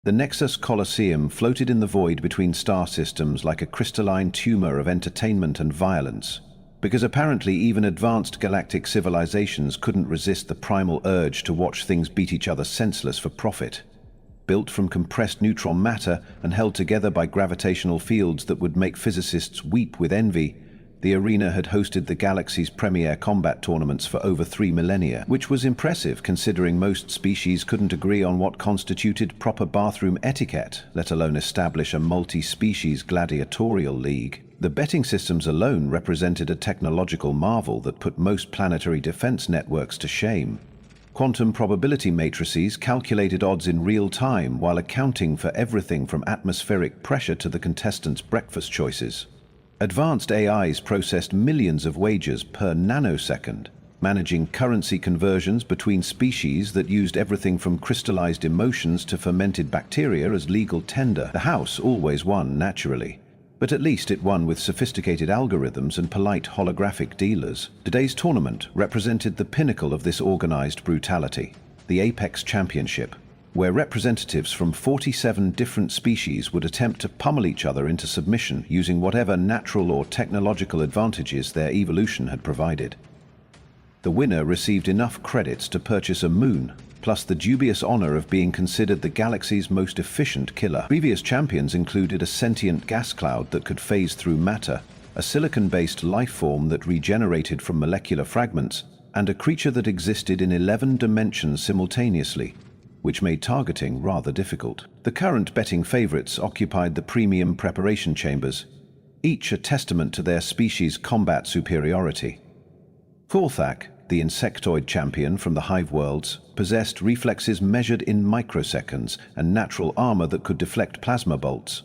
The Nexus Colosseum floated in the void between star systems like a crystalline tumor of entertainment and violence, because apparently even advanced galactic civilizations couldn't resist the primal urge to watch things beat each other senseless for profit. Built from compressed neutron matter and held together by gravitational fields that would make physicists weep with envy, the arena had hosted the galaxy's premier combat tournaments for over 3 millennia, which was impressive considering most species couldn't agree on what constituted proper bathroom etiquette, let alone establish a multi-species gladiatorial league. The betting systems alone represented a technological marvel that put most planetary defense networks to shame. Quantum probability matrices calculated odds in real time while accounting for everything from atmospheric pressure to the contestants' breakfast choices. Advanced AIs processed millions of wagers per nanosecond, managing currency conversions between species that used everything from crystallized emotions to fermented bacteria as legal tender. The house always won naturally, but at least it won with sophisticated algorithms and polite holographic dealers. Today's tournament represented the pinnacle of this organized brutality, the Apex Championship, where representatives from 47 different species would attempt to pummel each other into submission using whatever natural or technological advantages their evolution had provided. The winner received enough credits to purchase a moon, plus the dubious honor of being considered the galaxy's most efficient killer. Previous champions included a sentient gas cloud that could phase through matter, a silicon-based life form that regenerated from molecular fragments, and a creature that existed in 11 dimensions simultaneously, which made targeting rather difficult. The current betting favorites occupied the premium preparation chambers, each a testament to their species' combat superiority. Korthak, the insectoid champion from the Hive worlds, possessed reflexes measured in microseconds and natural armor that could deflect plasma bolts.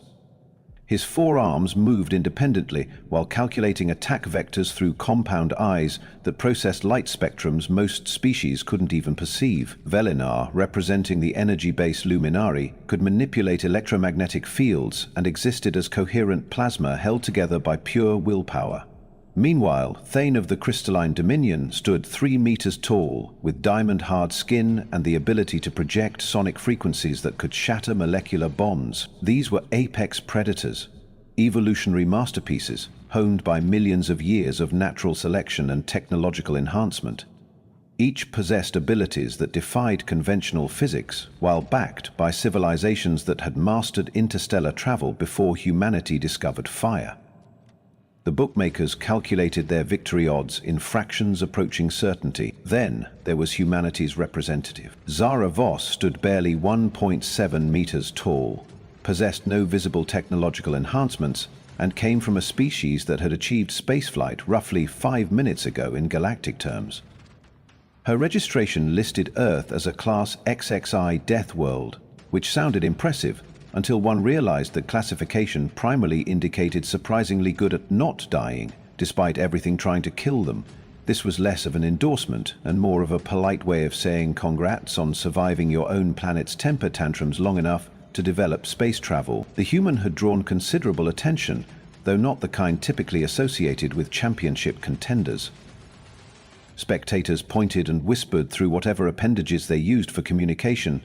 His 4 arms moved independently while calculating attack vectors through compound eyes that processed light spectrums most species couldn't even perceive. Velinar, representing the energy-based Luminari, could manipulate electromagnetic fields and existed as coherent plasma held together by pure willpower. Meanwhile, Thane of the Crystalline Dominion stood 3 meters tall, with diamond-hard skin and the ability to project sonic frequencies that could shatter molecular bonds. These were apex predators, evolutionary masterpieces, honed by millions of years of natural selection and technological enhancement. Each possessed abilities that defied conventional physics, while backed by civilizations that had mastered interstellar travel before humanity discovered fire. The bookmakers calculated their victory odds in fractions approaching certainty. Then there was humanity's representative. Zara Voss stood barely 1.7 meters tall, possessed no visible technological enhancements, and came from a species that had achieved spaceflight roughly 5 minutes ago in galactic terms. Her registration listed Earth as a Class XXI death world, which sounded impressive, until one realized that classification primarily indicated surprisingly good at not dying, despite everything trying to kill them. This was less of an endorsement and more of a polite way of saying congrats on surviving your own planet's temper tantrums long enough to develop space travel. The human had drawn considerable attention, though not the kind typically associated with championship contenders. Spectators pointed and whispered through whatever appendages they used for communication,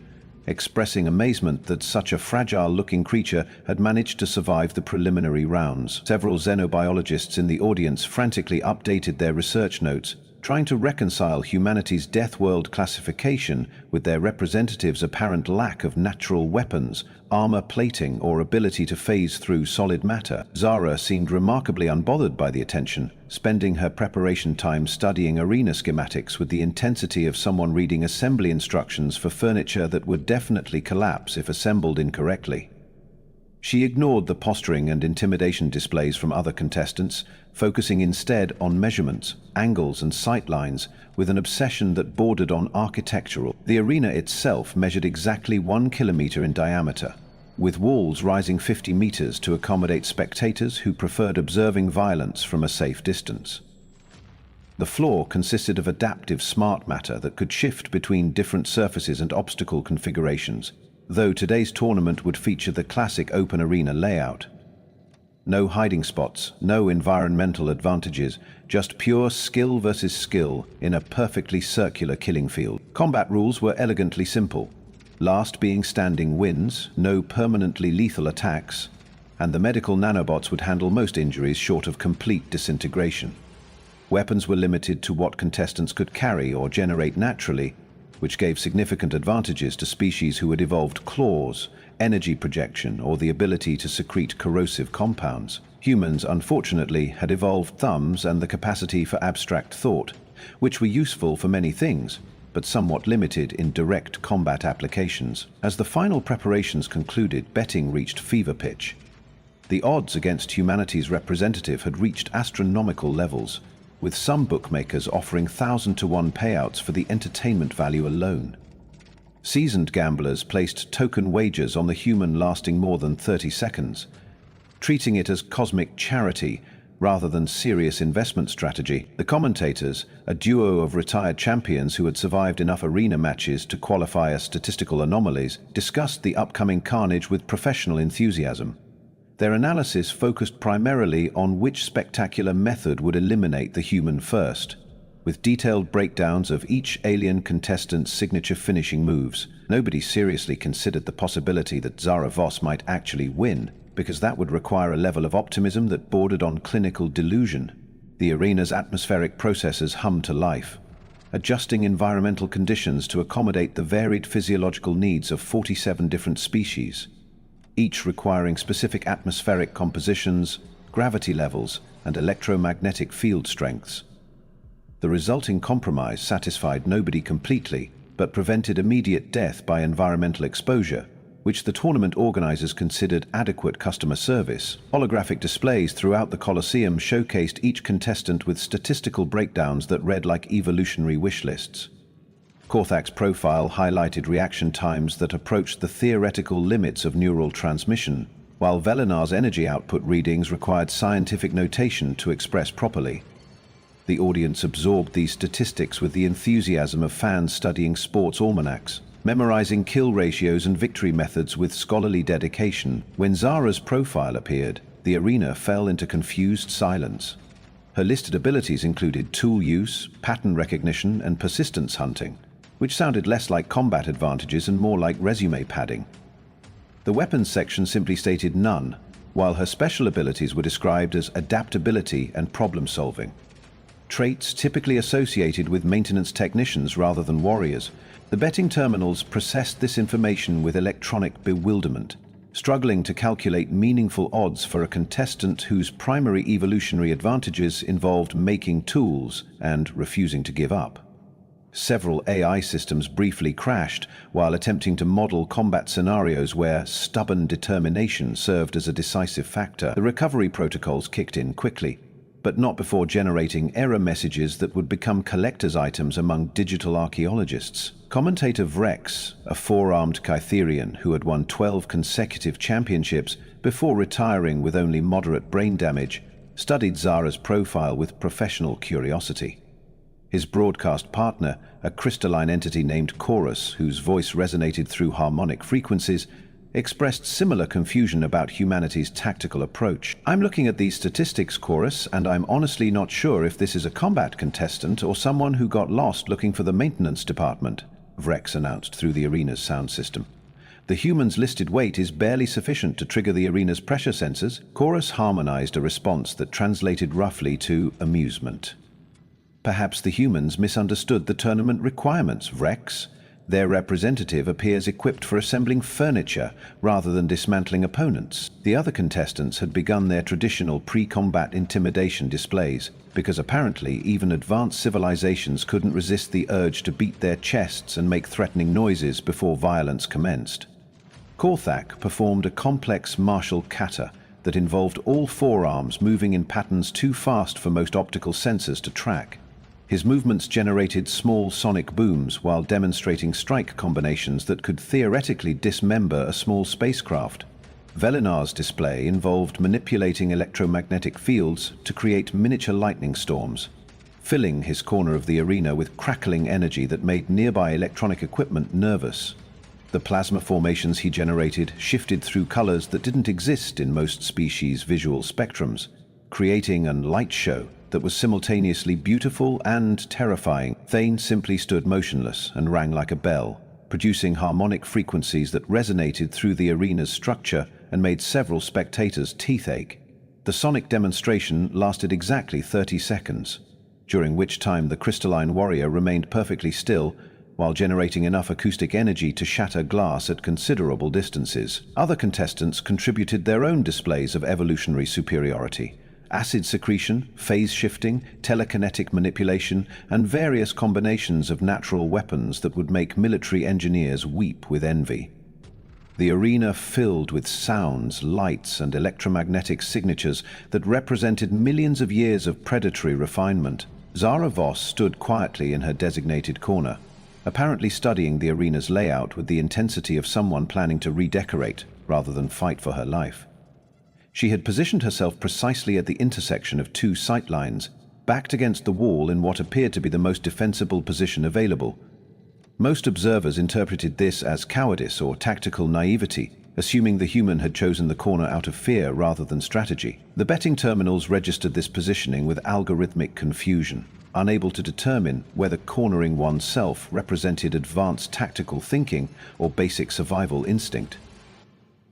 expressing amazement that such a fragile-looking creature had managed to survive the preliminary rounds. Several xenobiologists in the audience frantically updated their research notes, trying to reconcile humanity's death world classification with their representatives' apparent lack of natural weapons, armor plating, or ability to phase through solid matter. Zara seemed remarkably unbothered by the attention, spending her preparation time studying arena schematics with the intensity of someone reading assembly instructions for furniture that would definitely collapse if assembled incorrectly. She ignored the posturing and intimidation displays from other contestants, focusing instead on measurements, angles, and sight lines with an obsession that bordered on architectural. The arena itself measured exactly 1 kilometer in diameter, with walls rising 50 meters to accommodate spectators who preferred observing violence from a safe distance. The floor consisted of adaptive smart matter that could shift between different surfaces and obstacle configurations, though today's tournament would feature the classic open arena layout. No hiding spots, no environmental advantages, just pure skill versus skill in a perfectly circular killing field. Combat rules were elegantly simple. last being standing wins, no permanently lethal attacks, and the medical nanobots would handle most injuries short of complete disintegration. Weapons were limited to what contestants could carry or generate naturally, which gave significant advantages to species who had evolved claws, energy projection, or the ability to secrete corrosive compounds. Humans, unfortunately, had evolved thumbs and the capacity for abstract thought, which were useful for many things, but somewhat limited in direct combat applications. As the final preparations concluded, betting reached fever pitch. The odds against humanity's representative had reached astronomical levels, with some bookmakers offering 1,000-to-1 payouts for the entertainment value alone. Seasoned gamblers placed token wagers on the human lasting more than 30 seconds, treating it as cosmic charity rather than serious investment strategy. The commentators, a duo of retired champions who had survived enough arena matches to qualify as statistical anomalies, discussed the upcoming carnage with professional enthusiasm. Their analysis focused primarily on which spectacular method would eliminate the human first, with detailed breakdowns of each alien contestant's signature finishing moves. Nobody seriously considered the possibility that Zara Voss might actually win, because that would require a level of optimism that bordered on clinical delusion. The arena's atmospheric processes hummed to life, adjusting environmental conditions to accommodate the varied physiological needs of 47 different species, each requiring specific atmospheric compositions, gravity levels, and electromagnetic field strengths. The resulting compromise satisfied nobody completely, but prevented immediate death by environmental exposure, which the tournament organizers considered adequate customer service. Holographic displays throughout the Colosseum showcased each contestant with statistical breakdowns that read like evolutionary wish lists. Korthak's profile highlighted reaction times that approached the theoretical limits of neural transmission, while Velinar's energy output readings required scientific notation to express properly. The audience absorbed these statistics with the enthusiasm of fans studying sports almanacs, memorizing kill ratios and victory methods with scholarly dedication. When Zara's profile appeared, the arena fell into confused silence. Her listed abilities included tool use, pattern recognition, and persistence hunting, which sounded less like combat advantages and more like resume padding. The weapons section simply stated none, while her special abilities were described as adaptability and problem-solving, traits typically associated with maintenance technicians rather than warriors. The betting terminals processed this information with electronic bewilderment, struggling to calculate meaningful odds for a contestant whose primary evolutionary advantages involved making tools and refusing to give up. Several AI systems briefly crashed while attempting to model combat scenarios where stubborn determination served as a decisive factor. The recovery protocols kicked in quickly, but not before generating error messages that would become collector's items among digital archaeologists. Commentator Vrex, a four-armed Kytherian who had won 12 consecutive championships before retiring with only moderate brain damage, studied Zara's profile with professional curiosity. His broadcast partner, a crystalline entity named Chorus, whose voice resonated through harmonic frequencies, expressed similar confusion about humanity's tactical approach. "I'm looking at these statistics, Chorus, and I'm honestly not sure if this is a combat contestant or someone who got lost looking for the maintenance department," Vrex announced through the arena's sound system. "The human's listed weight is barely sufficient to trigger the arena's pressure sensors." Chorus harmonized a response that translated roughly to amusement. "Perhaps the humans misunderstood the tournament requirements, Vrex. Their representative appears equipped for assembling furniture rather than dismantling opponents." The other contestants had begun their traditional pre-combat intimidation displays, because apparently even advanced civilizations couldn't resist the urge to beat their chests and make threatening noises before violence commenced. Korthak performed a complex martial kata that involved all forearms moving in patterns too fast for most optical sensors to track. His movements generated small sonic booms while demonstrating strike combinations that could theoretically dismember a small spacecraft. Velinar's display involved manipulating electromagnetic fields to create miniature lightning storms, filling his corner of the arena with crackling energy that made nearby electronic equipment nervous. The plasma formations he generated shifted through colors that didn't exist in most species' visual spectrums, creating a light show that was simultaneously beautiful and terrifying. Thane simply stood motionless and rang like a bell, producing harmonic frequencies that resonated through the arena's structure and made several spectators' teeth ache. The sonic demonstration lasted exactly 30 seconds, during which time the crystalline warrior remained perfectly still while generating enough acoustic energy to shatter glass at considerable distances. Other contestants contributed their own displays of evolutionary superiority: acid secretion, phase shifting, telekinetic manipulation, and various combinations of natural weapons that would make military engineers weep with envy. The arena filled with sounds, lights, and electromagnetic signatures that represented millions of years of predatory refinement. Zara Voss stood quietly in her designated corner, apparently studying the arena's layout with the intensity of someone planning to redecorate rather than fight for her life. She had positioned herself precisely at the intersection of two sight lines, backed against the wall in what appeared to be the most defensible position available. Most observers interpreted this as cowardice or tactical naivety, assuming the human had chosen the corner out of fear rather than strategy. The betting terminals registered this positioning with algorithmic confusion, unable to determine whether cornering oneself represented advanced tactical thinking or basic survival instinct.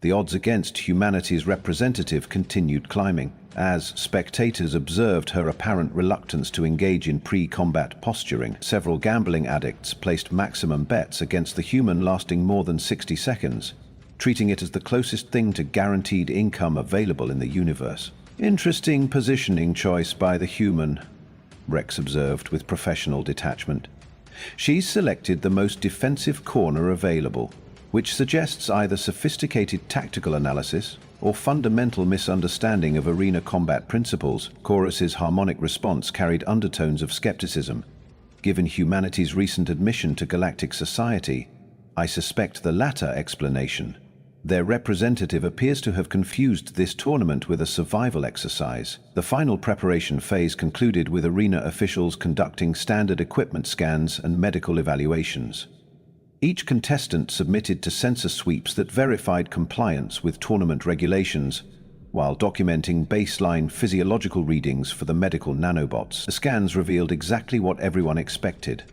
The odds against humanity's representative continued climbing, as spectators observed her apparent reluctance to engage in pre-combat posturing. Several gambling addicts placed maximum bets against the human lasting more than 60 seconds, treating it as the closest thing to guaranteed income available in the universe. "Interesting positioning choice by the human," Rex observed with professional detachment. "She's selected the most defensive corner available, which suggests either sophisticated tactical analysis or fundamental misunderstanding of arena combat principles." Chorus's harmonic response carried undertones of skepticism. "Given humanity's recent admission to galactic society, I suspect the latter explanation. Their representative appears to have confused this tournament with a survival exercise." The final preparation phase concluded with arena officials conducting standard equipment scans and medical evaluations. Each contestant submitted to sensor sweeps that verified compliance with tournament regulations, while documenting baseline physiological readings for the medical nanobots. The scans revealed exactly what everyone expected.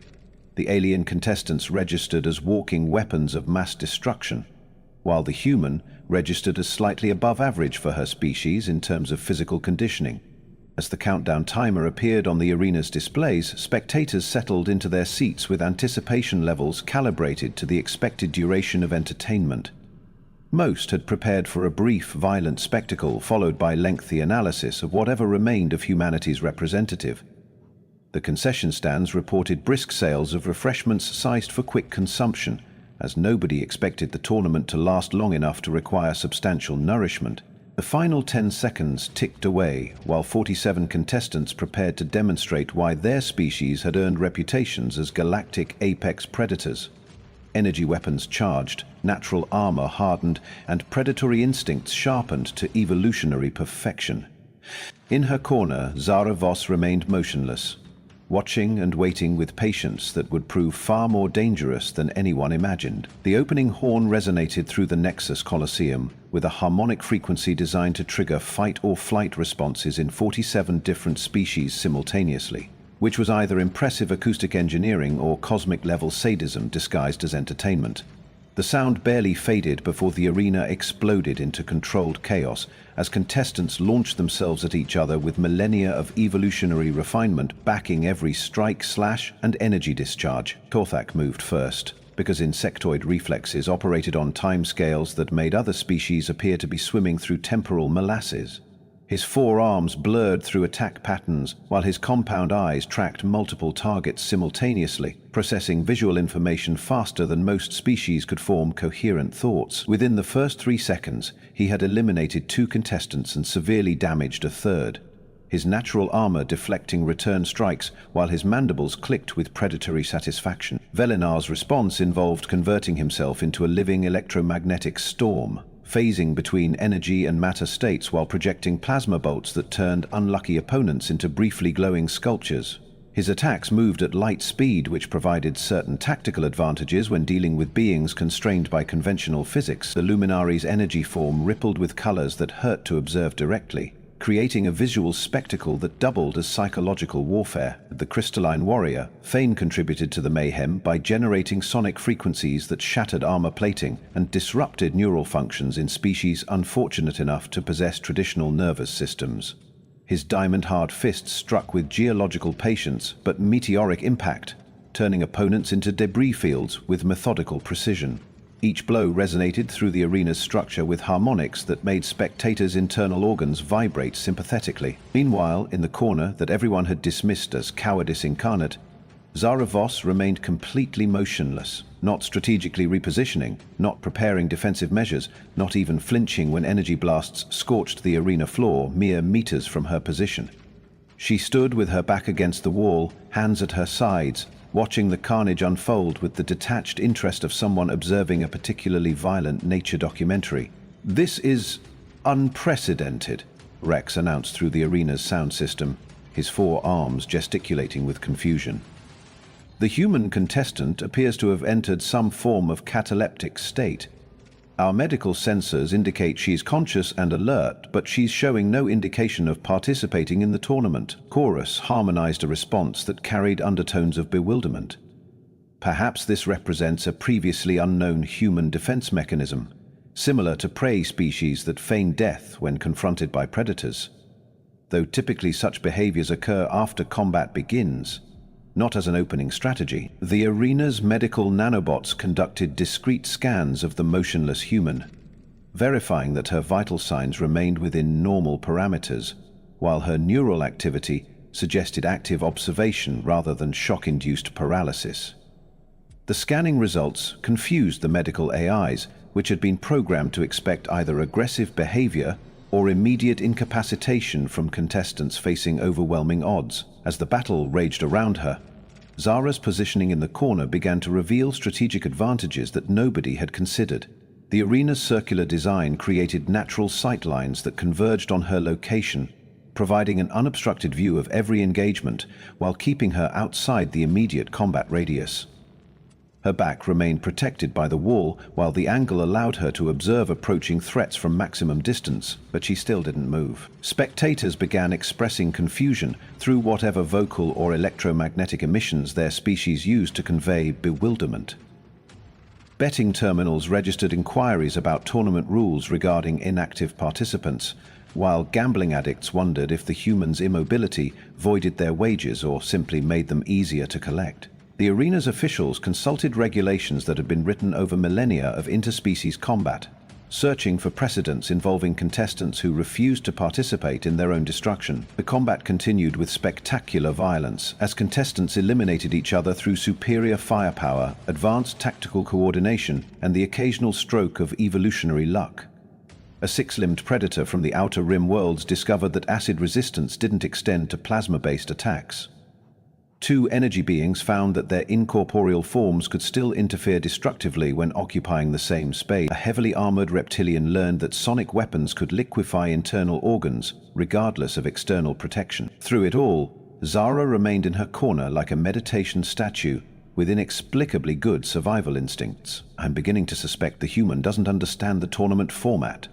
The alien contestants registered as walking weapons of mass destruction, while the human registered as slightly above average for her species in terms of physical conditioning. As the countdown timer appeared on the arena's displays, spectators settled into their seats with anticipation levels calibrated to the expected duration of entertainment. Most had prepared for a brief, violent spectacle followed by lengthy analysis of whatever remained of humanity's representative. The concession stands reported brisk sales of refreshments sized for quick consumption, as nobody expected the tournament to last long enough to require substantial nourishment. The final 10 seconds ticked away, while 47 contestants prepared to demonstrate why their species had earned reputations as galactic apex predators. Energy weapons charged, natural armor hardened, and predatory instincts sharpened to evolutionary perfection. In her corner, Zara Voss remained motionless, watching and waiting with patience that would prove far more dangerous than anyone imagined. The opening horn resonated through the Nexus Colosseum with a harmonic frequency designed to trigger fight-or-flight responses in 47 different species simultaneously, which was either impressive acoustic engineering or cosmic-level sadism disguised as entertainment. The sound barely faded before the arena exploded into controlled chaos as contestants launched themselves at each other with millennia of evolutionary refinement backing every strike, slash, and energy discharge. Torthak moved first, because insectoid reflexes operated on timescales that made other species appear to be swimming through temporal molasses. His forearms blurred through attack patterns, while his compound eyes tracked multiple targets simultaneously, processing visual information faster than most species could form coherent thoughts. Within the first 3 seconds, he had eliminated 2 contestants and severely damaged a third, his natural armor deflecting return strikes while his mandibles clicked with predatory satisfaction. Velinar's response involved converting himself into a living electromagnetic storm, phasing between energy and matter states while projecting plasma bolts that turned unlucky opponents into briefly glowing sculptures. His attacks moved at light speed, which provided certain tactical advantages when dealing with beings constrained by conventional physics. The Luminary's energy form rippled with colors that hurt to observe directly, creating a visual spectacle that doubled as psychological warfare. The crystalline warrior, Fane contributed to the mayhem by generating sonic frequencies that shattered armor plating and disrupted neural functions in species unfortunate enough to possess traditional nervous systems. His diamond-hard fists struck with geological patience but meteoric impact, turning opponents into debris fields with methodical precision. Each blow resonated through the arena's structure with harmonics that made spectators' internal organs vibrate sympathetically. Meanwhile, in the corner that everyone had dismissed as cowardice incarnate, Zara Voss remained completely motionless, not strategically repositioning, not preparing defensive measures, not even flinching when energy blasts scorched the arena floor mere meters from her position. She stood with her back against the wall, hands at her sides, watching the carnage unfold with the detached interest of someone observing a particularly violent nature documentary. "This is unprecedented," Rex announced through the arena's sound system, his four arms gesticulating with confusion. The human contestant appears to have entered some form of cataleptic state. Our medical sensors indicate she's conscious and alert, but she's showing no indication of participating in the tournament. Chorus harmonized a response that carried undertones of bewilderment. Perhaps this represents a previously unknown human defense mechanism, similar to prey species that feign death when confronted by predators. Though typically such behaviors occur after combat begins, not as an opening strategy. The arena's medical nanobots conducted discrete scans of the motionless human, verifying that her vital signs remained within normal parameters, while her neural activity suggested active observation rather than shock-induced paralysis. The scanning results confused the medical AIs, which had been programmed to expect either aggressive behavior or immediate incapacitation from contestants facing overwhelming odds. As the battle raged around her, Zara's positioning in the corner began to reveal strategic advantages that nobody had considered. The arena's circular design created natural sightlines that converged on her location, providing an unobstructed view of every engagement while keeping her outside the immediate combat radius. Her back remained protected by the wall, while the angle allowed her to observe approaching threats from maximum distance, but she still didn't move. Spectators began expressing confusion through whatever vocal or electromagnetic emissions their species used to convey bewilderment. Betting terminals registered inquiries about tournament rules regarding inactive participants, while gambling addicts wondered if the humans' immobility voided their wages or simply made them easier to collect. The arena's officials consulted regulations that had been written over millennia of interspecies combat, searching for precedents involving contestants who refused to participate in their own destruction. The combat continued with spectacular violence, as contestants eliminated each other through superior firepower, advanced tactical coordination, and the occasional stroke of evolutionary luck. A six-limbed predator from the Outer Rim worlds discovered that acid resistance didn't extend to plasma-based attacks. Two energy beings found that their incorporeal forms could still interfere destructively when occupying the same space. A heavily armored reptilian learned that sonic weapons could liquefy internal organs, regardless of external protection. Through it all, Zara remained in her corner like a meditation statue with inexplicably good survival instincts. "I'm beginning to suspect the human doesn't understand the tournament format,"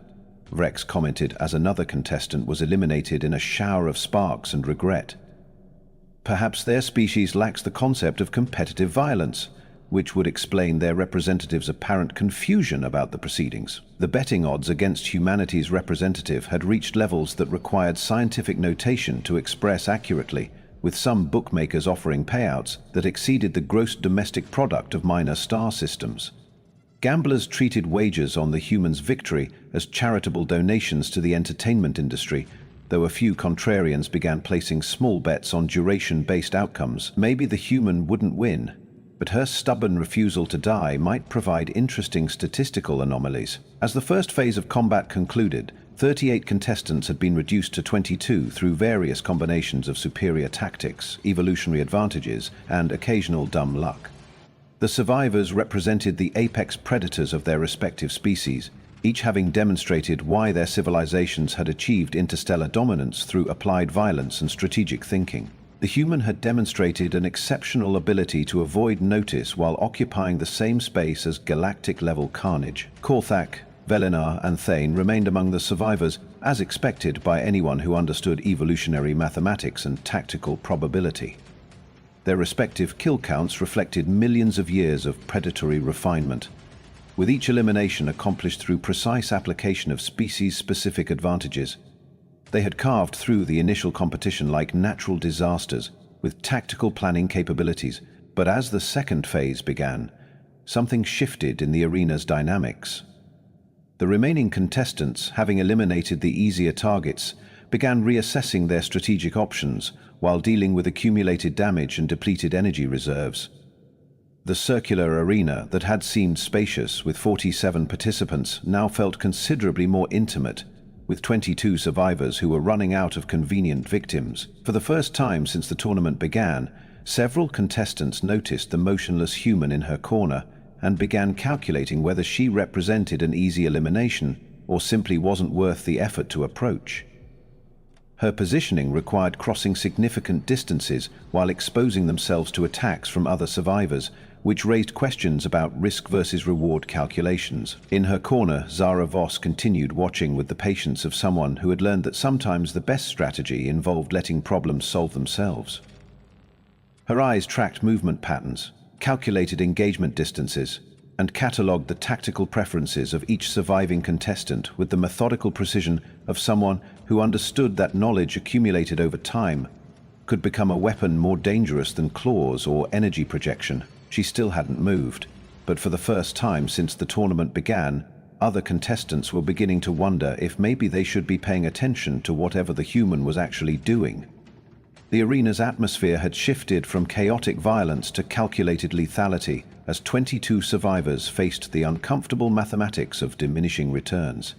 Rex commented as another contestant was eliminated in a shower of sparks and regret. Perhaps their species lacks the concept of competitive violence, which would explain their representative's apparent confusion about the proceedings. The betting odds against humanity's representative had reached levels that required scientific notation to express accurately, with some bookmakers offering payouts that exceeded the gross domestic product of minor star systems. Gamblers treated wagers on the human's victory as charitable donations to the entertainment industry, though a few contrarians began placing small bets on duration-based outcomes. Maybe the human wouldn't win, but her stubborn refusal to die might provide interesting statistical anomalies. As the first phase of combat concluded, 38 contestants had been reduced to 22 through various combinations of superior tactics, evolutionary advantages, and occasional dumb luck. The survivors represented the apex predators of their respective species, each having demonstrated why their civilizations had achieved interstellar dominance through applied violence and strategic thinking. The human had demonstrated an exceptional ability to avoid notice while occupying the same space as galactic-level carnage. Korthak, Velinar and Thane remained among the survivors, as expected by anyone who understood evolutionary mathematics and tactical probability. Their respective kill counts reflected millions of years of predatory refinement, with each elimination accomplished through precise application of species-specific advantages. They had carved through the initial competition like natural disasters, with tactical planning capabilities, but as the second phase began, something shifted in the arena's dynamics. The remaining contestants, having eliminated the easier targets, began reassessing their strategic options while dealing with accumulated damage and depleted energy reserves. The circular arena that had seemed spacious with 47 participants now felt considerably more intimate, with 22 survivors who were running out of convenient victims. For the first time since the tournament began, several contestants noticed the motionless human in her corner and began calculating whether she represented an easy elimination or simply wasn't worth the effort to approach. Her positioning required crossing significant distances while exposing themselves to attacks from other survivors, which raised questions about risk versus reward calculations. In her corner, Zara Voss continued watching with the patience of someone who had learned that sometimes the best strategy involved letting problems solve themselves. Her eyes tracked movement patterns, calculated engagement distances, and catalogued the tactical preferences of each surviving contestant with the methodical precision of someone who understood that knowledge accumulated over time could become a weapon more dangerous than claws or energy projection. She still hadn't moved, but for the first time since the tournament began, other contestants were beginning to wonder if maybe they should be paying attention to whatever the human was actually doing. The arena's atmosphere had shifted from chaotic violence to calculated lethality as 22 survivors faced the uncomfortable mathematics of diminishing returns.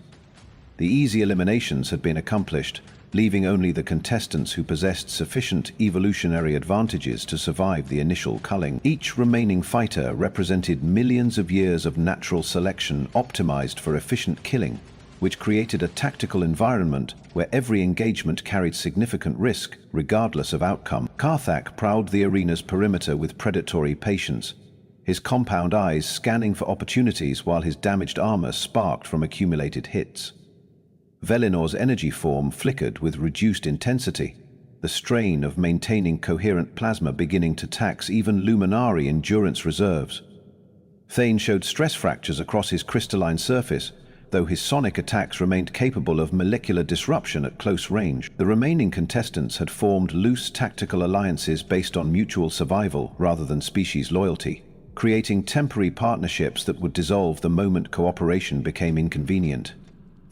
The easy eliminations had been accomplished, leaving only the contestants who possessed sufficient evolutionary advantages to survive the initial culling. Each remaining fighter represented millions of years of natural selection optimized for efficient killing, which created a tactical environment where every engagement carried significant risk, regardless of outcome. Karthak prowled the arena's perimeter with predatory patience, his compound eyes scanning for opportunities while his damaged armor sparked from accumulated hits. Velinor's energy form flickered with reduced intensity, the strain of maintaining coherent plasma beginning to tax even Luminari endurance reserves. Thane showed stress fractures across his crystalline surface, though his sonic attacks remained capable of molecular disruption at close range. The remaining contestants had formed loose tactical alliances based on mutual survival rather than species loyalty, creating temporary partnerships that would dissolve the moment cooperation became inconvenient.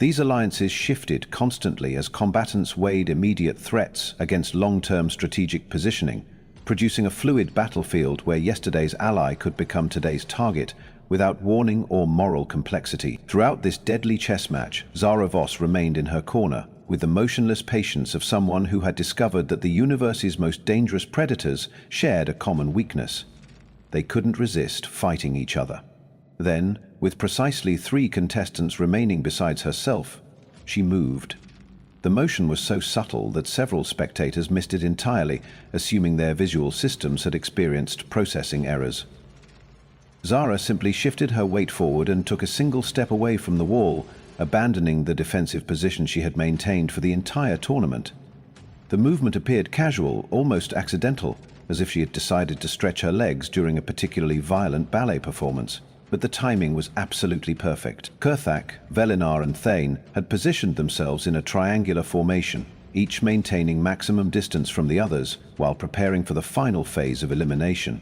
These alliances shifted constantly as combatants weighed immediate threats against long-term strategic positioning, producing a fluid battlefield where yesterday's ally could become today's target without warning or moral complexity. Throughout this deadly chess match, Zara Voss remained in her corner, with the motionless patience of someone who had discovered that the universe's most dangerous predators shared a common weakness. They couldn't resist fighting each other. Then, with precisely 3 contestants remaining besides herself, she moved. The motion was so subtle that several spectators missed it entirely, assuming their visual systems had experienced processing errors. Zara simply shifted her weight forward and took a single step away from the wall, abandoning the defensive position she had maintained for the entire tournament. The movement appeared casual, almost accidental, as if she had decided to stretch her legs during a particularly violent ballet performance. But the timing was absolutely perfect. Karthak, Velinar and Thane had positioned themselves in a triangular formation, each maintaining maximum distance from the others while preparing for the final phase of elimination.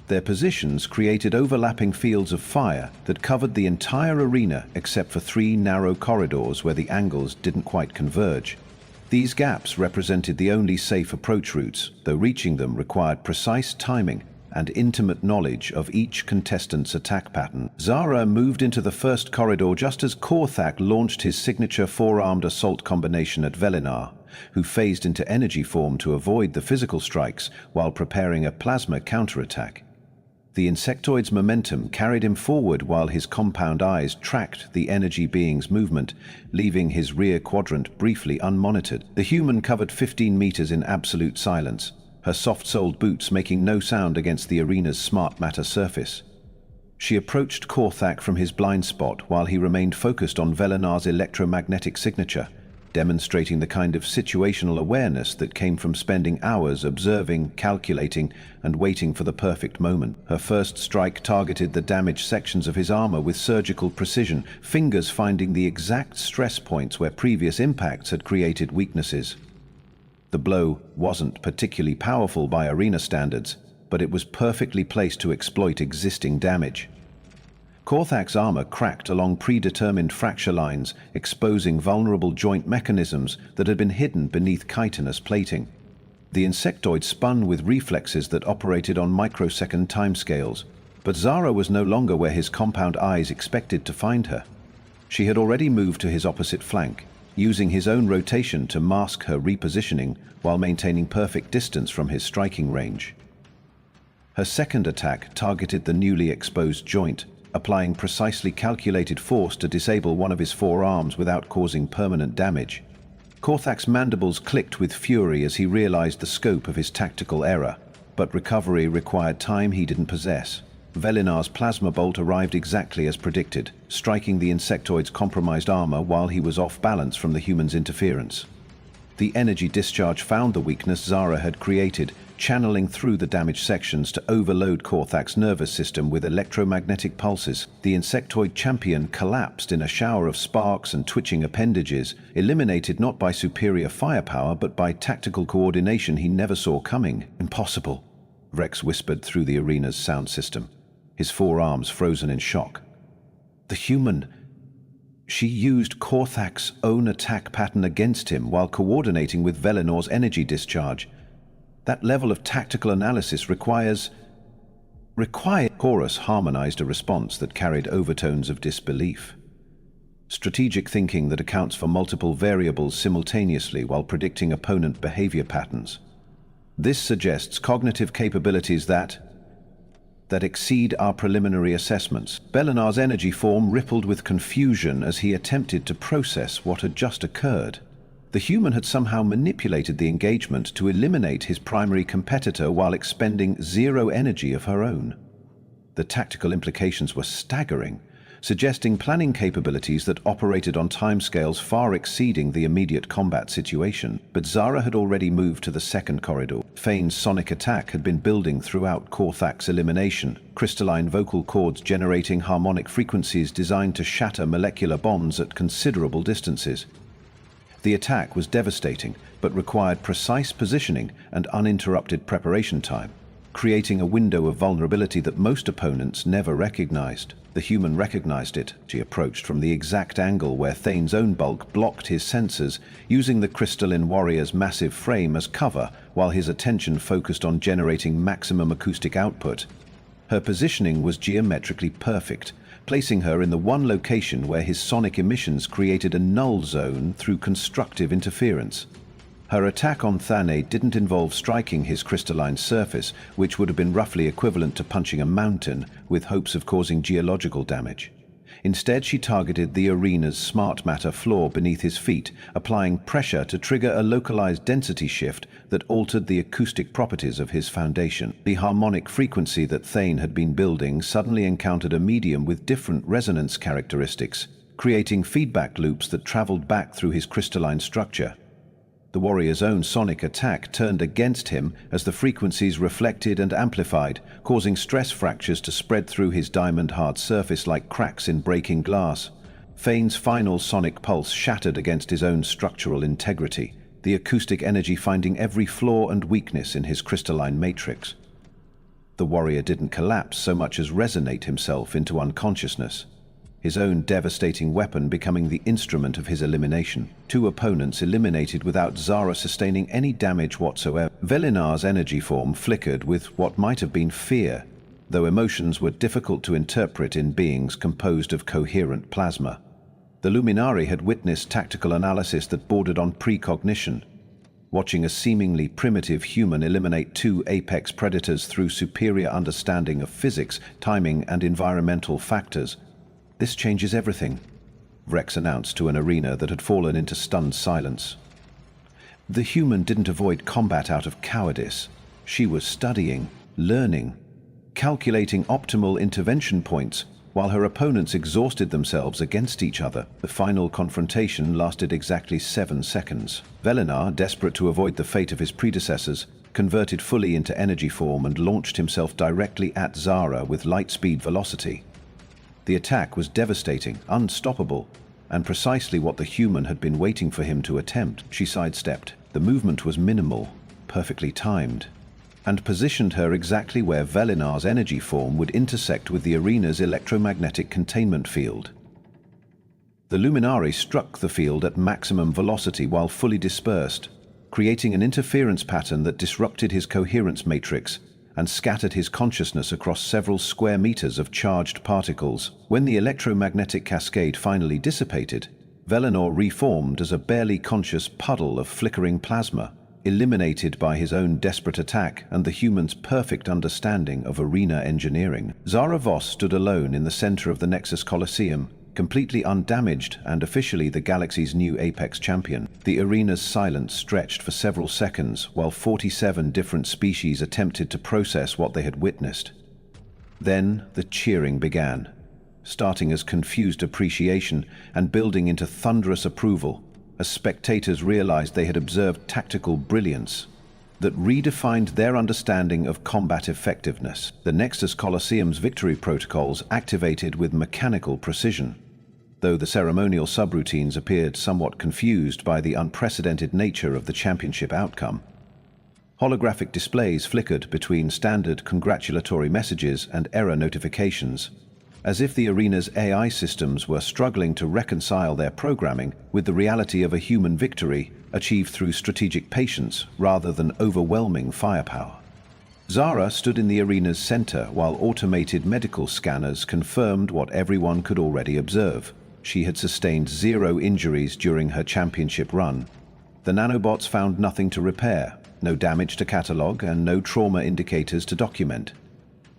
Their positions created overlapping fields of fire that covered the entire arena except for 3 narrow corridors where the angles didn't quite converge. These gaps represented the only safe approach routes, though reaching them required precise timing and intimate knowledge of each contestant's attack pattern. Zara moved into the first corridor just as Karthak launched his signature four-armed assault combination at Velinar, who phased into energy form to avoid the physical strikes while preparing a plasma counterattack. The insectoid's momentum carried him forward while his compound eyes tracked the energy being's movement, leaving his rear quadrant briefly unmonitored. The human covered 15 meters in absolute silence, her soft-soled boots making no sound against the arena's smart matter surface. She approached Korthak from his blind spot while he remained focused on Velinar's electromagnetic signature, demonstrating the kind of situational awareness that came from spending hours observing, calculating, and waiting for the perfect moment. Her first strike targeted the damaged sections of his armor with surgical precision, fingers finding the exact stress points where previous impacts had created weaknesses. The blow wasn't particularly powerful by arena standards, but it was perfectly placed to exploit existing damage. Korthak's armor cracked along predetermined fracture lines, exposing vulnerable joint mechanisms that had been hidden beneath chitinous plating. The insectoid spun with reflexes that operated on microsecond timescales, but Zara was no longer where his compound eyes expected to find her. She had already moved to his opposite flank, using his own rotation to mask her repositioning while maintaining perfect distance from his striking range. Her second attack targeted the newly exposed joint, applying precisely calculated force to disable one of his forearms without causing permanent damage. Korthak's mandibles clicked with fury as he realized the scope of his tactical error, but recovery required time he didn't possess. Velinar's plasma bolt arrived exactly as predicted, striking the insectoid's compromised armor while he was off balance from the human's interference. The energy discharge found the weakness Zara had created, channeling through the damaged sections to overload Korthak's nervous system with electromagnetic pulses. The insectoid champion collapsed in a shower of sparks and twitching appendages, eliminated not by superior firepower but by tactical coordination he never saw coming. "Impossible," Rex whispered through the arena's sound system, his forearms frozen in shock. The human... She used Korthak's own attack pattern against him while coordinating with Velinar's energy discharge. That level of tactical analysis requires... Chorus harmonized a response that carried overtones of disbelief. Strategic thinking that accounts for multiple variables simultaneously while predicting opponent behavior patterns. This suggests cognitive capabilities that exceed our preliminary assessments. Velinar's energy form rippled with confusion as he attempted to process what had just occurred. The human had somehow manipulated the engagement to eliminate his primary competitor while expending zero energy of her own. The tactical implications were staggering, suggesting planning capabilities that operated on timescales far exceeding the immediate combat situation. But Zara had already moved to the second corridor. Fane's sonic attack had been building throughout Korthak's elimination, crystalline vocal cords generating harmonic frequencies designed to shatter molecular bonds at considerable distances. The attack was devastating, but required precise positioning and uninterrupted preparation time, creating a window of vulnerability that most opponents never recognized. The human recognized it. She approached from the exact angle where Thane's own bulk blocked his sensors, using the crystalline warrior's massive frame as cover while his attention focused on generating maximum acoustic output. Her positioning was geometrically perfect, placing her in the one location where his sonic emissions created a null zone through constructive interference. Her attack on Thane didn't involve striking his crystalline surface, which would have been roughly equivalent to punching a mountain, with hopes of causing geological damage. Instead, she targeted the arena's smart matter floor beneath his feet, applying pressure to trigger a localized density shift that altered the acoustic properties of his foundation. The harmonic frequency that Thane had been building suddenly encountered a medium with different resonance characteristics, creating feedback loops that traveled back through his crystalline structure. The warrior's own sonic attack turned against him as the frequencies reflected and amplified, causing stress fractures to spread through his diamond-hard surface like cracks in breaking glass. Fane's final sonic pulse shattered against his own structural integrity, the acoustic energy finding every flaw and weakness in his crystalline matrix. The warrior didn't collapse so much as resonate himself into unconsciousness, his own devastating weapon becoming the instrument of his elimination. Two opponents eliminated without Zara sustaining any damage whatsoever. Velinar's energy form flickered with what might have been fear, though emotions were difficult to interpret in beings composed of coherent plasma. The Luminari had witnessed tactical analysis that bordered on precognition, watching a seemingly primitive human eliminate two apex predators through superior understanding of physics, timing, and environmental factors. "This changes everything," Rex announced to an arena that had fallen into stunned silence. The human didn't avoid combat out of cowardice. She was studying, learning, calculating optimal intervention points while her opponents exhausted themselves against each other. The final confrontation lasted exactly 7 seconds. Velinar, desperate to avoid the fate of his predecessors, converted fully into energy form and launched himself directly at Zara with light-speed velocity. The attack was devastating, unstoppable, and precisely what the human had been waiting for him to attempt. She sidestepped. The movement was minimal, perfectly timed, and positioned her exactly where Velinar's energy form would intersect with the arena's electromagnetic containment field. The Luminari struck the field at maximum velocity while fully dispersed, creating an interference pattern that disrupted his coherence matrix and scattered his consciousness across several square meters of charged particles. When the electromagnetic cascade finally dissipated, Velinor reformed as a barely conscious puddle of flickering plasma, eliminated by his own desperate attack and the human's perfect understanding of arena engineering. Zara Voss stood alone in the center of the Nexus Colosseum, completely undamaged and officially the galaxy's new Apex champion. The arena's silence stretched for several seconds while 47 different species attempted to process what they had witnessed. Then the cheering began, starting as confused appreciation and building into thunderous approval as spectators realized they had observed tactical brilliance that redefined their understanding of combat effectiveness. The Nexus Colosseum's victory protocols activated with mechanical precision, though the ceremonial subroutines appeared somewhat confused by the unprecedented nature of the championship outcome. Holographic displays flickered between standard congratulatory messages and error notifications, as if the arena's AI systems were struggling to reconcile their programming with the reality of a human victory achieved through strategic patience rather than overwhelming firepower. Zara stood in the arena's center while automated medical scanners confirmed what everyone could already observe. She had sustained 0 injuries during her championship run. The nanobots found nothing to repair, no damage to catalog, and no trauma indicators to document.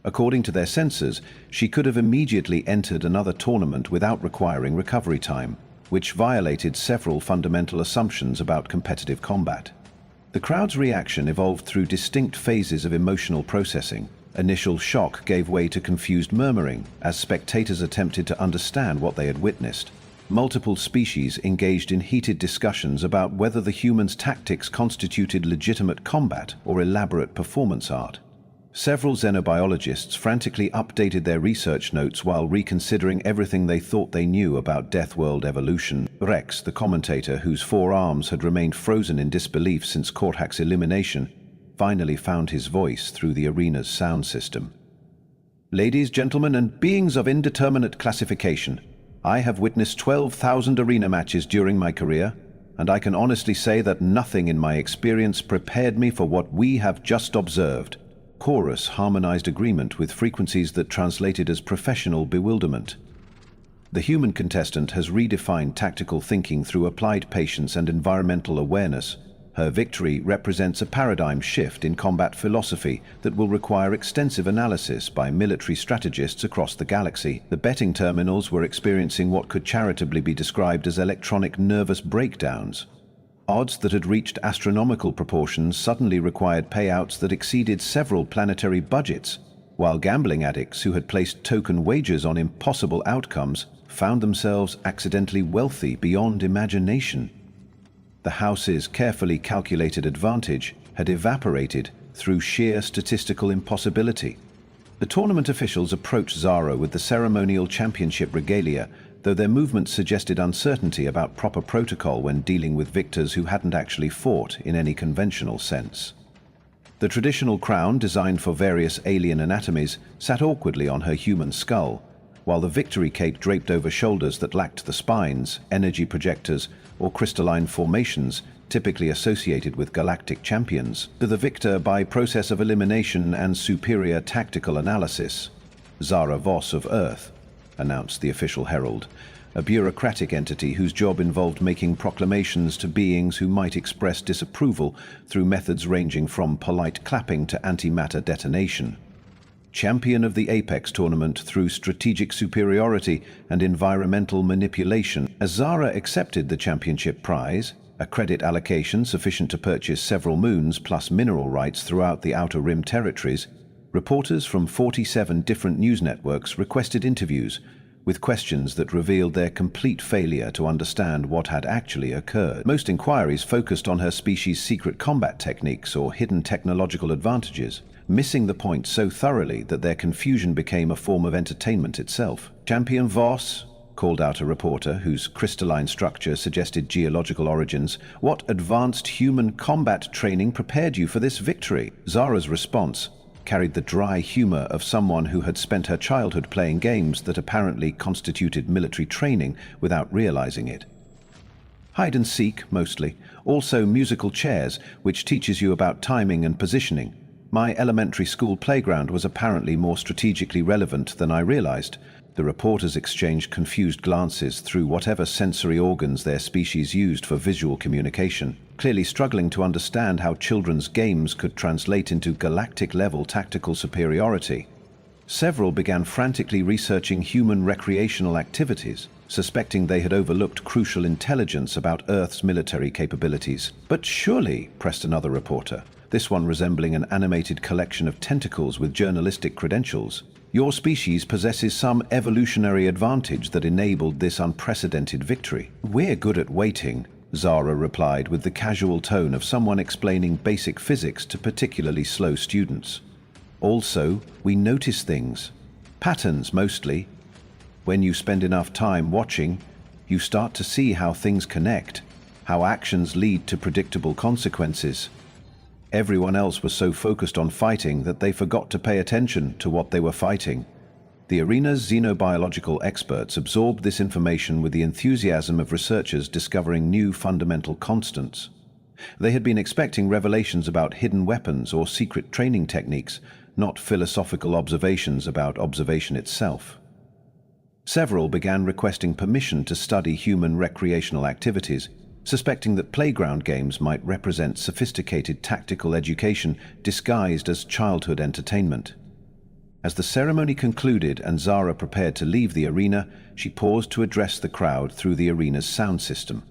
According to their sensors, she could have immediately entered another tournament without requiring recovery time, which violated several fundamental assumptions about competitive combat. The crowd's reaction evolved through distinct phases of emotional processing. Initial shock gave way to confused murmuring as spectators attempted to understand what they had witnessed. Multiple species engaged in heated discussions about whether the human's tactics constituted legitimate combat or elaborate performance art. Several xenobiologists frantically updated their research notes while reconsidering everything they thought they knew about Deathworld evolution. Rex, the commentator whose 4 arms had remained frozen in disbelief since Korthak's elimination, finally found his voice through the arena's sound system. Ladies, gentlemen, and beings of indeterminate classification, I have witnessed 12,000 arena matches during my career, and I can honestly say that nothing in my experience prepared me for what we have just observed. Chorus harmonized agreement with frequencies that translated as professional bewilderment. The human contestant has redefined tactical thinking through applied patience and environmental awareness. Her victory represents a paradigm shift in combat philosophy that will require extensive analysis by military strategists across the galaxy. The betting terminals were experiencing what could charitably be described as electronic nervous breakdowns. Odds that had reached astronomical proportions suddenly required payouts that exceeded several planetary budgets, while gambling addicts who had placed token wagers on impossible outcomes found themselves accidentally wealthy beyond imagination. The house's carefully calculated advantage had evaporated through sheer statistical impossibility. The tournament officials approached Zara with the ceremonial championship regalia, though their movements suggested uncertainty about proper protocol when dealing with victors who hadn't actually fought in any conventional sense. The traditional crown, designed for various alien anatomies, sat awkwardly on her human skull, while the victory cape draped over shoulders that lacked the spines, energy projectors, or crystalline formations typically associated with galactic champions. To the victor by process of elimination and superior tactical analysis, Zara Voss of Earth, announced the official herald, a bureaucratic entity whose job involved making proclamations to beings who might express disapproval through methods ranging from polite clapping to antimatter detonation. Champion of the Apex tournament through strategic superiority and environmental manipulation. As Zara accepted the championship prize, a credit allocation sufficient to purchase several moons plus mineral rights throughout the Outer Rim territories, Reporters from 47 different news networks requested interviews with questions that revealed their complete failure to understand what had actually occurred. Most inquiries focused on her species' secret combat techniques or hidden technological advantages, missing the point so thoroughly that their confusion became a form of entertainment itself. "Champion Voss," called out a reporter whose crystalline structure suggested geological origins, "what advanced human combat training prepared you for this victory?" Zara's response carried the dry humor of someone who had spent her childhood playing games that apparently constituted military training without realizing it. Hide and seek, mostly. Also musical chairs, which teaches you about timing and positioning. My elementary school playground was apparently more strategically relevant than I realized. The reporters exchanged confused glances through whatever sensory organs their species used for visual communication, clearly struggling to understand how children's games could translate into galactic-level tactical superiority. Several began frantically researching human recreational activities, suspecting they had overlooked crucial intelligence about Earth's military capabilities. "But surely," pressed another reporter, this one resembling an animated collection of tentacles with journalistic credentials, "your species possesses some evolutionary advantage that enabled this unprecedented victory." "We're good at waiting," Zara replied with the casual tone of someone explaining basic physics to particularly slow students. "Also, we notice things. Patterns, mostly. When you spend enough time watching, you start to see how things connect, how actions lead to predictable consequences." Everyone else was so focused on fighting that they forgot to pay attention to what they were fighting. The arena's xenobiological experts absorbed this information with the enthusiasm of researchers discovering new fundamental constants. They had been expecting revelations about hidden weapons or secret training techniques, not philosophical observations about observation itself. Several began requesting permission to study human recreational activities, suspecting that playground games might represent sophisticated tactical education disguised as childhood entertainment. As the ceremony concluded and Zara prepared to leave the arena, she paused to address the crowd through the arena's sound system.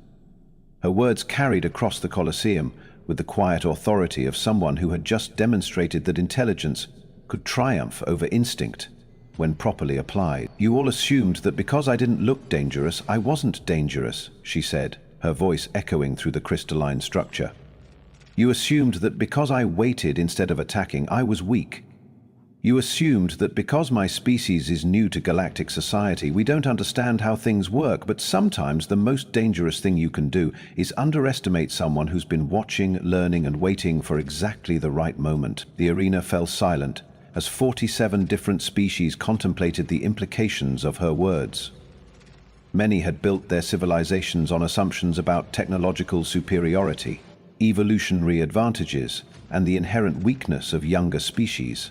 Her words carried across the Colosseum with the quiet authority of someone who had just demonstrated that intelligence could triumph over instinct when properly applied. "You all assumed that because I didn't look dangerous, I wasn't dangerous," she said, her voice echoing through the crystalline structure. "You assumed that because I waited instead of attacking, I was weak. You assumed that because my species is new to galactic society, we don't understand how things work, but sometimes the most dangerous thing you can do is underestimate someone who's been watching, learning, and waiting for exactly the right moment." The arena fell silent as 47 different species contemplated the implications of her words. Many had built their civilizations on assumptions about technological superiority, evolutionary advantages, and the inherent weakness of younger species.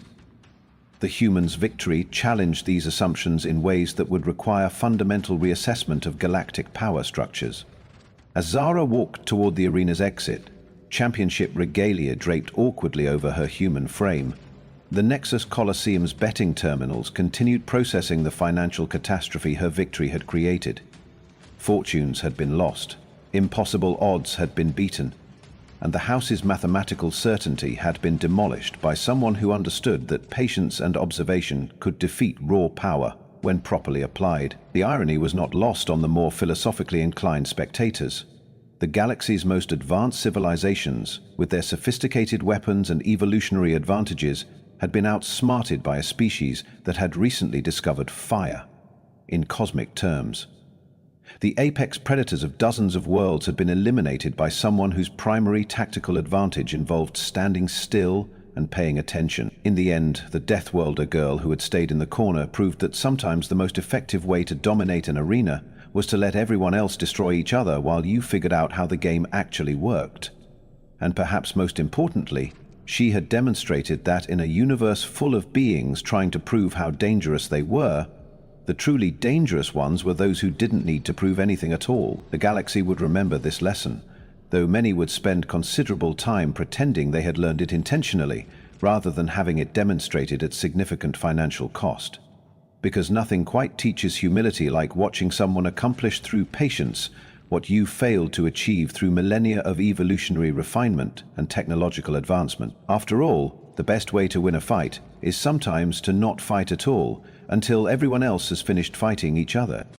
The humans' victory challenged these assumptions in ways that would require fundamental reassessment of galactic power structures. As Zara walked toward the arena's exit, championship regalia draped awkwardly over her human frame, the Nexus Colosseum's betting terminals continued processing the financial catastrophe her victory had created. Fortunes had been lost, impossible odds had been beaten, and the house's mathematical certainty had been demolished by someone who understood that patience and observation could defeat raw power when properly applied. The irony was not lost on the more philosophically inclined spectators. The galaxy's most advanced civilizations, with their sophisticated weapons and evolutionary advantages, had been outsmarted by a species that had recently discovered fire, in cosmic terms. The apex predators of dozens of worlds had been eliminated by someone whose primary tactical advantage involved standing still and paying attention. In the end, the Deatworlder girl who had stayed in the corner proved that sometimes the most effective way to dominate an arena was to let everyone else destroy each other while you figured out how the game actually worked. And perhaps most importantly, she had demonstrated that in a universe full of beings trying to prove how dangerous they were, the truly dangerous ones were those who didn't need to prove anything at all. The galaxy would remember this lesson, though many would spend considerable time pretending they had learned it intentionally, rather than having it demonstrated at significant financial cost. Because nothing quite teaches humility like watching someone accomplish through patience what you failed to achieve through millennia of evolutionary refinement and technological advancement. After all, the best way to win a fight is sometimes to not fight at all until everyone else has finished fighting each other.